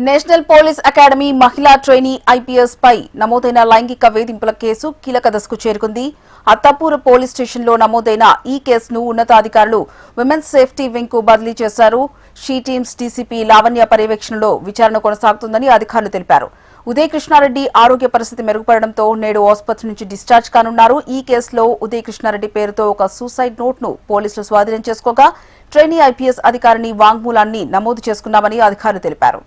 National police academy మహిళా trainee IPS పై నమోదైన లైంగిక వేధింపుల కేసు కీలక దశకు చేరుకుంది. అత్తాపూర్ పోలీస్ స్టేషన్లో నమోదైన ఈ కేసును ఉన్నతాధికారులు విమెన్స్ సేఫ్టీ వింగ్ కు బదిలీ చేశారు. షీ టీమ్స్ డీసీపీ లావణ్య పర్యవేక్షణలో విచారణ కొనసాగుతుందని అధికారులు తెలిపారు. ఉదయ్ కృష్ణారెడ్డి ఆరోగ్య పరిస్థితి మెరుగుపడడంతో నేడు ఆసుపత్రి నుంచి డిశ్చార్జ్ కానున్నారు. ఈ కేసులో ఉదయ్ కృష్ణారెడ్డి పేరుతో ఒక సూసైడ్ నోట్ ను పోలీసులు స్వాధీనం చేసుకోగా ట్రైనీ ఐపీఎస్ అధికారిని వాంగ్మూలాన్ని నమోదు చేసుకున్నామని అధికారులు తెలిపారు.